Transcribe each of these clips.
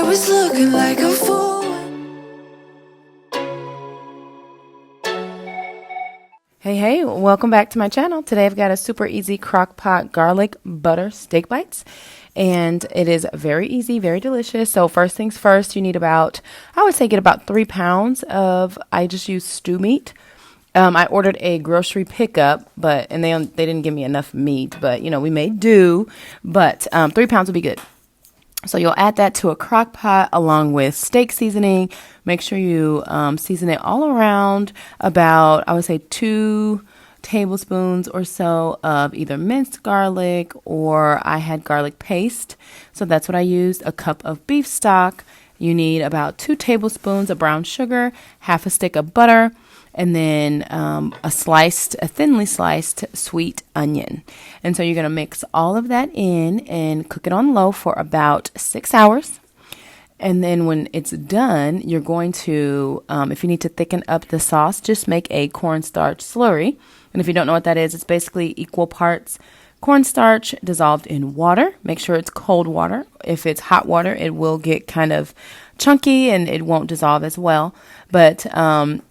was looking like a fool. Hey, welcome back to my channel. Today I've got a super easy Crockpot garlic butter steak bites, and it is very easy, very delicious. So first things first, you need about, I would say get about 3 pounds of, I just use stew meat. I ordered a grocery pickup, and they didn't give me enough meat, but you know, we may do, but 3 pounds would be good. So you'll add that to a crock pot along with steak seasoning. Make sure you season it all around, about, I would say, 2 tablespoons or so of either minced garlic, or I had garlic paste. So that's what I used. A cup of beef stock. You need about 2 tablespoons of brown sugar, half a stick of butter, and then a thinly sliced sweet onion. And so you're going to mix all of that in and cook it on low for about 6 hours. And then when it's done, you're going to, if you need to thicken up the sauce, just make a cornstarch slurry. And if you don't know what that is, it's basically equal parts cornstarch dissolved in water. Make sure it's cold water. If it's hot water, it will get kind of chunky and it won't dissolve as well. But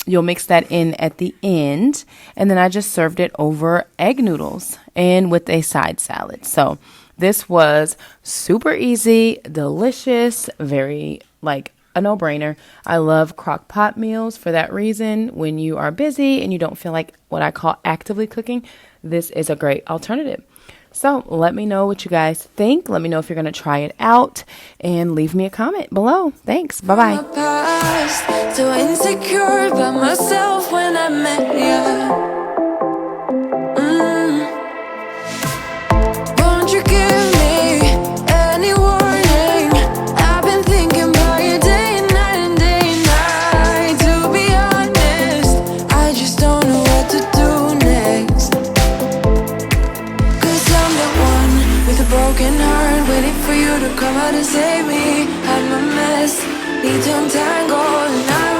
you'll mix that in at the end. And then I just served it over egg noodles and with a side salad. So this was super easy, delicious, very like a no-brainer. I love crock pot meals for that reason. When you are busy and you don't feel like what I call actively cooking, this is a great alternative. So let me know what you guys think. Let me know if you're going to try it out and leave me a comment below. Thanks. Bye-bye. So insecure about myself when I met you. Won't you give me any warning? I've been thinking about you day and night and day and night. To be honest, I just don't know what to do next. 'Cause I'm the one with a broken heart, waiting for you to come out and save me. I'm a mess, need to untangle, and I